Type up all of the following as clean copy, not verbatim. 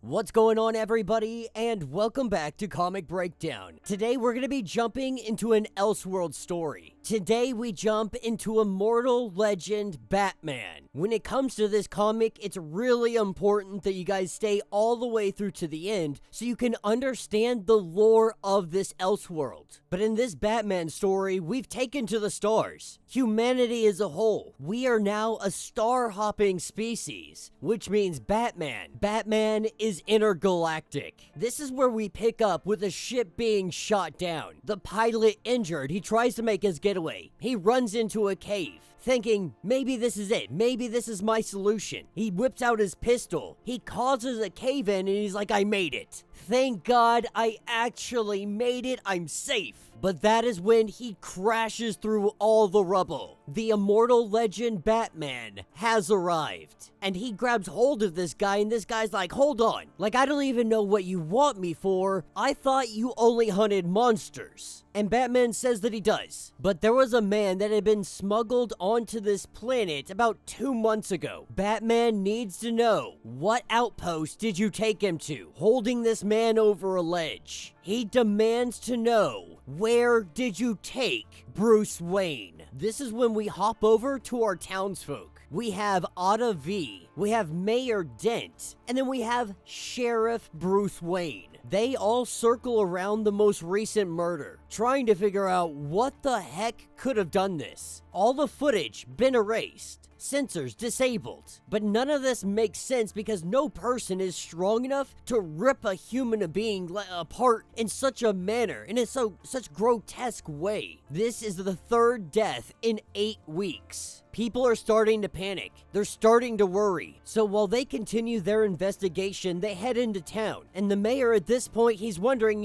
What's going on, everybody, and welcome back to Comic Breakdown. Today we're going to be jumping into an Elseworld story. Today we jump into Immortal Legend Batman. When it comes to this comic, it's really important that you guys stay all the way through to the end so you can understand the lore of this Elseworld. But in this Batman story, we've taken to the stars. Humanity as a whole. We are now a star-hopping species, which means Batman. Batman is intergalactic. This is where we pick up with a ship being shot down. The pilot injured. He tries to make his getaway. He runs into a cave, thinking, maybe this is it. Maybe this is my solution. He whips out his pistol. He causes a cave in and he's like, I made it. Thank God I actually made it. I'm safe. But that is when he crashes through all the rubble. The Immortal Legend Batman has arrived. And he grabs hold of this guy, and this guy's like, hold on. Like, I don't even know what you want me for. I thought you only hunted monsters. And Batman says that he does. But there was a man that had been smuggled onto this planet about 2 months ago. Batman needs to know, what outpost did you take him to? Holding this man over a ledge. He demands to know, where did you take Bruce Wayne? This is when we hop over to our townsfolk. We have Otta V, we have Mayor Dent, and then we have Sheriff Bruce Wayne. They all circle around the most recent murder, trying to figure out what the heck could have done this. All the footage been erased, sensors disabled, but none of this makes sense because no person is strong enough to rip a human being apart in such a manner, in such grotesque way. This is the third death in 8 weeks. People are starting to panic. They're starting to worry. So while they continue their investigation, they head into town. And the mayor at this point, he's wondering,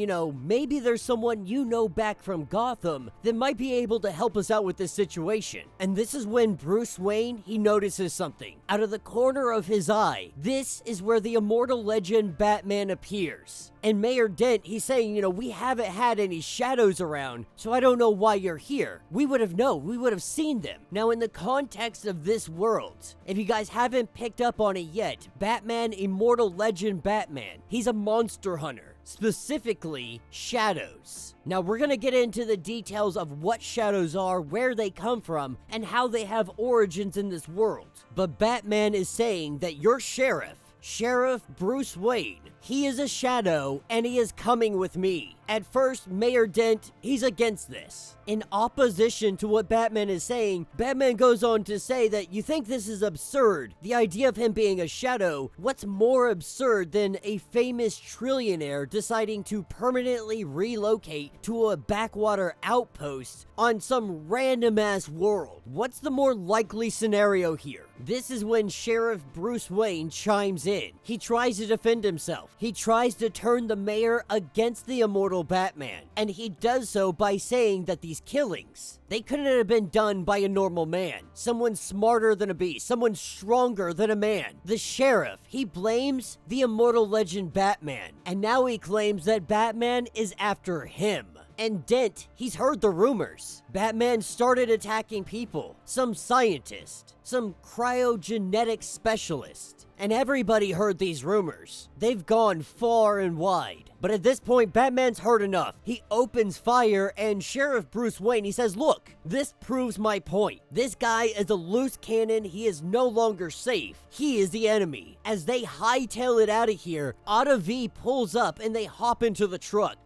maybe there's someone back from Gotham that might be able to help us out with this situation. And this is when Bruce Wayne, he notices something. Out of the corner of his eye, this is where the Immortal Legend Batman appears. And Mayor Dent, he's saying, we haven't had any shadows around, so I don't know why you're here. We would have known. We would have seen them. Now, in the context of this world, if you guys haven't picked up on it yet, Batman, Immortal Legend Batman, he's a monster hunter. Specifically, shadows. Now, we're gonna get into the details of what shadows are, where they come from, and how they have origins in this world. But Batman is saying that your Sheriff Bruce Wayne, he is a shadow and he is coming with me. At first, Mayor Dent, he's against this. In opposition to what Batman is saying, Batman goes on to say that you think this is absurd. The idea of him being a shadow, what's more absurd than a famous trillionaire deciding to permanently relocate to a backwater outpost on some random-ass world? What's the more likely scenario here? This is when Sheriff Bruce Wayne chimes in. He tries to defend himself. He tries to turn the mayor against the Immortal Batman, and he does so by saying that these killings, they couldn't have been done by a normal man. Someone smarter than a beast, someone stronger than a man. The sheriff, he blames the Immortal Legend Batman, and now he claims that Batman is after him. And Dent, he's heard the rumors. Batman started attacking people, some scientist, some cryogenetic specialist, and everybody heard these rumors. They've gone far and wide. But at this point, Batman's heard enough. He opens fire, and Sheriff Bruce Wayne, he says, look, this proves my point. This guy is a loose cannon. He is no longer safe. He is the enemy. As they hightail it out of here, Otta V pulls up, and they hop into the truck.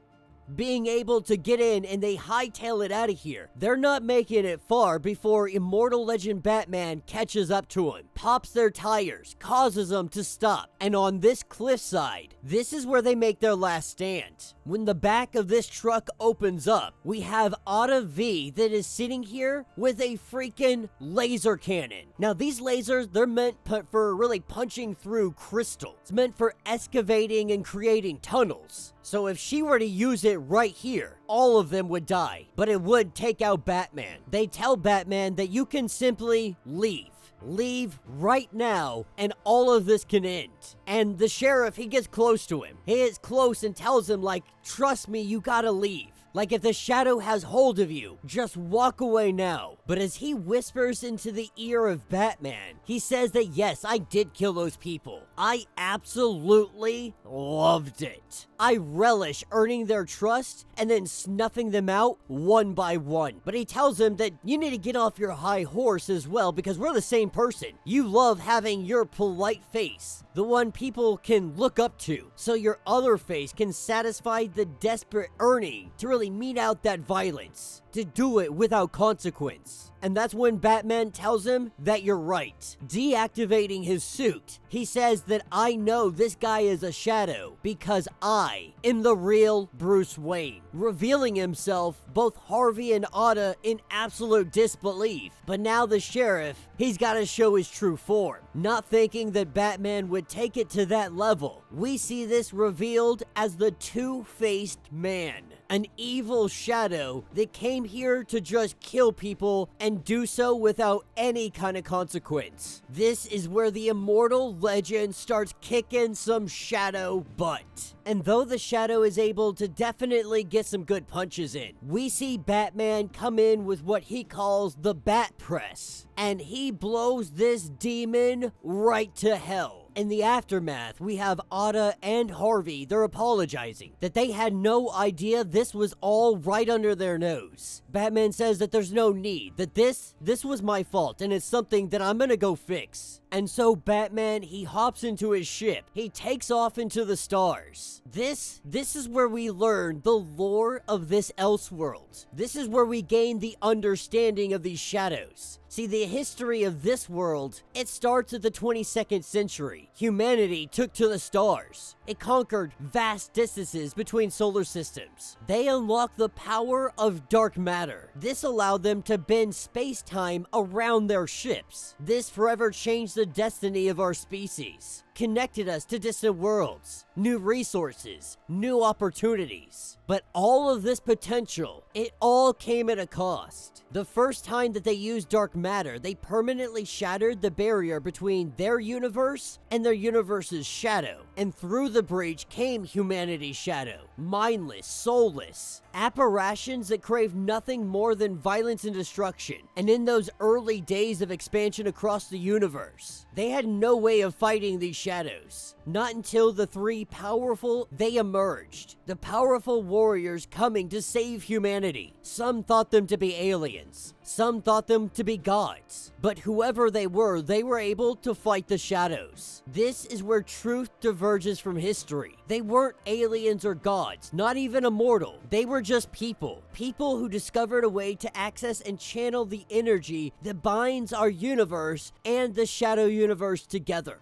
Being able to get in, and they hightail it out of here. They're not making it far before Immortal Legend Batman catches up to him, pops their tires, causes them to stop. And on this cliffside, this is where they make their last stand. When the back of this truck opens up, we have Otta V that is sitting here with a freaking laser cannon. Now, these lasers, they're meant for really punching through crystal. It's meant for excavating and creating tunnels. So if she were to use it right here, all of them would die, but it would take out Batman. They tell Batman that you can simply leave. Leave right now, and all of this can end. And the sheriff, he gets close to him. He is close and tells him, trust me, you gotta leave. Like if the shadow has hold of you, just walk away now. But as he whispers into the ear of Batman, he says that yes, I did kill those people. I absolutely loved it. I relish earning their trust and then snuffing them out one by one. But he tells him that you need to get off your high horse as well because we're the same person. You love having your polite face, the one people can look up to, so your other face can satisfy the desperate yearning to really mete out that violence, to do it without consequence. And that's when Batman tells him that you're right. Deactivating his suit, he says that I know this guy is a shadow because I am the real Bruce Wayne, revealing himself, both Harvey and Otta, in absolute disbelief. But now the sheriff, he's got to show his true form. Not thinking that Batman would take it to that level, we see this revealed as the two-faced man. An evil shadow that came here to just kill people and do so without any kind of consequence. This is where the Immortal Legend starts kicking some shadow butt. And though the shadow is able to definitely get some good punches in, we see Batman come in with what he calls the Bat Press, and he blows this demon right to hell. In the aftermath, we have Otta and Harvey, they're apologizing, that they had no idea this was all right under their nose. Batman says that there's no need, that this was my fault, and it's something that I'm gonna go fix. And so Batman, he hops into his ship. He takes off into the stars. This is where we learn the lore of this Elseworld. This is where we gain the understanding of these shadows. See, the history of this world, it starts at the 22nd century. Humanity took to the stars. It conquered vast distances between solar systems. They unlocked the power of dark matter. This allowed them to bend space-time around their ships. This forever changed the destiny of our species, connected us to distant worlds, new resources, new opportunities. But all of this potential, it all came at a cost. The first time that they used dark matter, they permanently shattered the barrier between their universe and their universe's shadow. And through the breach came humanity's shadow, mindless, soulless, apparitions that crave nothing more than violence and destruction. And in those early days of expansion across the universe, they had no way of fighting these shadows. Not until the three powerful, they emerged. The powerful warriors coming to save humanity. Some thought them to be aliens. Some thought them to be gods. But whoever they were able to fight the shadows. This is where truth diverges from history. They weren't aliens or gods, not even immortal. They were just people. People who discovered a way to access and channel the energy that binds our universe and the shadow universe together.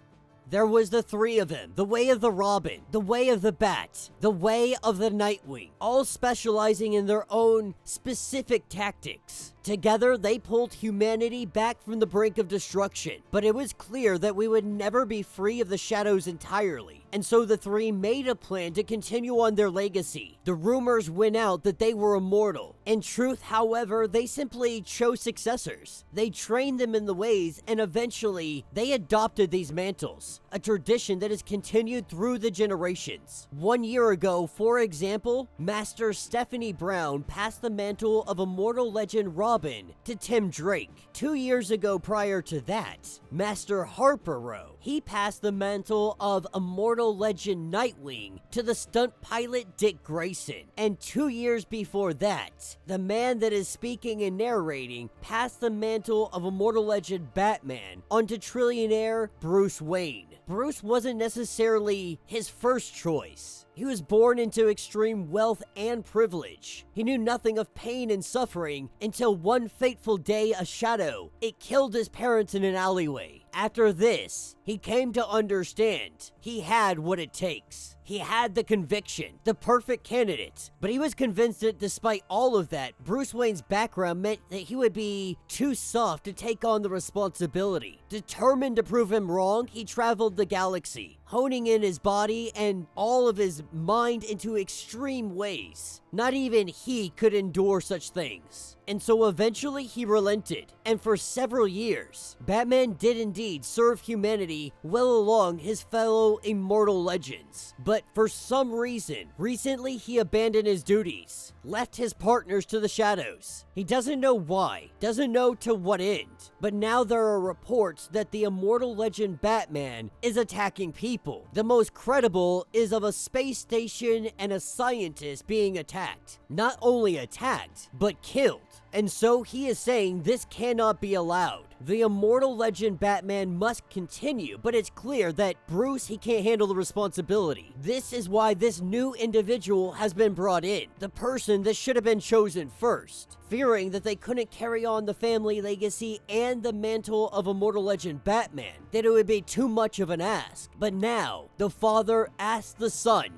There was the three of them, the way of the Robin, the way of the Bat, the way of the Nightwing, all specializing in their own specific tactics. Together, they pulled humanity back from the brink of destruction, but it was clear that we would never be free of the shadows entirely. And so the three made a plan to continue on their legacy. The rumors went out that they were immortal. In truth, however, they simply chose successors. They trained them in the ways, and eventually, they adopted these mantles, a tradition that has continued through the generations. 1 year ago, for example, Master Stephanie Brown passed the mantle of Immortal Legend Robin to Tim Drake. 2 years ago prior to that, Master Harper Rowe, he passed the mantle of Immortal Legend Nightwing to the stunt pilot Dick Grayson. And 2 years before that, the man that is speaking and narrating passed the mantle of Immortal Legend Batman onto trillionaire Bruce Wayne. Bruce wasn't necessarily his first choice. He was born into extreme wealth and privilege. He knew nothing of pain and suffering until one fateful day, a shadow, it killed his parents in an alleyway. After this, he came to understand he had what it takes. He had the conviction, the perfect candidate, but he was convinced that despite all of that, Bruce Wayne's background meant that he would be too soft to take on the responsibility. Determined to prove him wrong, he traveled the galaxy, honing in his body and all of his mind into extreme ways. Not even he could endure such things. and so eventually he relented. And for several years, Batman did indeed serve humanity well along his fellow immortal legends. But for some reason, recently he abandoned his duties, left his partners to the shadows. He doesn't know why, doesn't know to what end, but now there are reports that the Immortal Legend Batman is attacking people. The most credible is of a space station and a scientist being attacked. Not only attacked, but killed. And so he is saying this cannot be allowed. The Immortal Legend Batman must continue, but it's clear that Bruce, he can't handle the responsibility. This is why this new individual has been brought in, the person that should have been chosen first. Fearing that they couldn't carry on the family legacy and the mantle of Immortal Legend Batman, that it would be too much of an ask. But now, the father asked the son,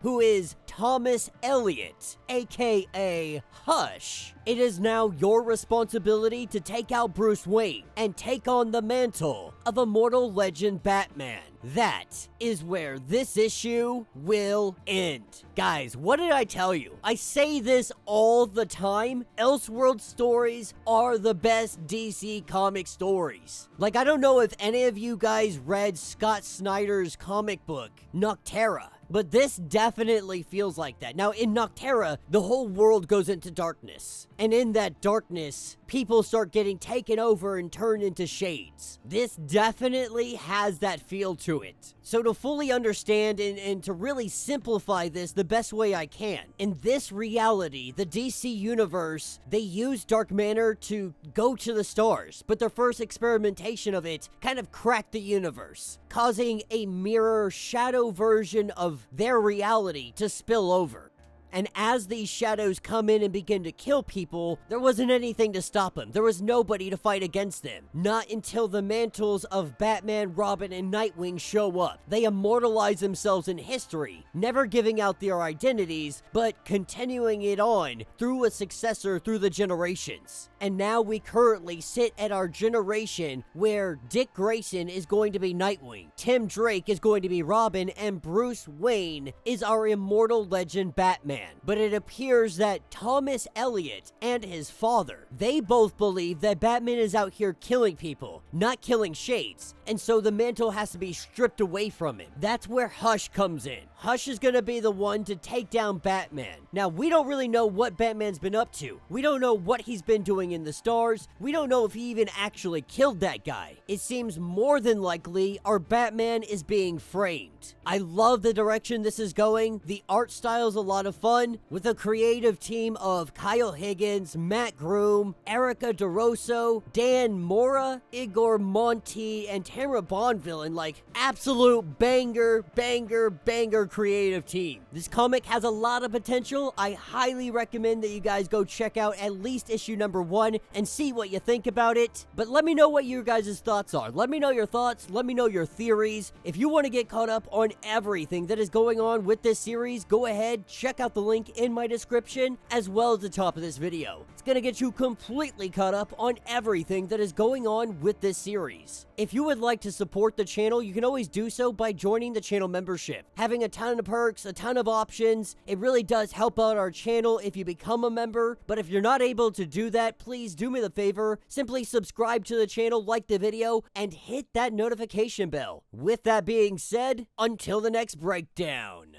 who is Thomas Elliot, aka Hush. It is now your responsibility to take out Bruce Wayne and take on the mantle of Immortal Legend Batman. That is where this issue will end. Guys, what did I tell you? I say this all the time. Elseworld stories are the best DC comic stories. Like, I don't know if any of you guys read Scott Snyder's comic book, Nocterra, but this definitely feels like that. Now, in Nocterra, the whole world goes into darkness. And in that darkness, people start getting taken over and turned into shades. This definitely has that feel to it. So to fully understand and to really simplify this the best way I can, in this reality, the DC universe, they use dark matter to go to the stars, but their first experimentation of it kind of cracked the universe, causing a mirror shadow version of their reality to spill over. And as these shadows come in and begin to kill people, there wasn't anything to stop them. There was nobody to fight against them. Not until the mantles of Batman, Robin, and Nightwing show up. They immortalize themselves in history, never giving out their identities, but continuing it on through a successor through the generations. And now we currently sit at our generation where Dick Grayson is going to be Nightwing, Tim Drake is going to be Robin, and Bruce Wayne is our Immortal Legend Batman. But it appears that Thomas Elliot and his father, they both believe that Batman is out here killing people, not killing shades, and so the mantle has to be stripped away from him. That's where Hush comes in. Hush is gonna be the one to take down Batman. Now, we don't really know what Batman's been up to. We don't know what he's been doing in the stars. We don't know if he even actually killed that guy. It seems more than likely our Batman is being framed. I love the direction this is going. The art style's a lot of fun, with a creative team of Kyle Higgins, Matt Groom, Erica DeRosso, Dan Mora, Igor Monti, and Tara Bonvillain. Like, absolute banger creative team. This comic has a lot of potential. I highly recommend that you guys go check out at least issue number 1 and see what you think about it. But let me know what your guys' thoughts are. Let me know your thoughts. Let me know your theories. If you want to get caught up on everything that is going on with this series, go ahead, check out the link in my description as well as the top of this video. It's gonna get you completely caught up on everything that is going on with this series. If you would like to support the channel, you can always do so by joining the channel membership. Having a ton of perks, a ton of options, it really does help out our channel if you become a member. But if you're not able to do that, please do me the favor, simply subscribe to the channel, like the video, and hit that notification bell. With that being said, until the next breakdown.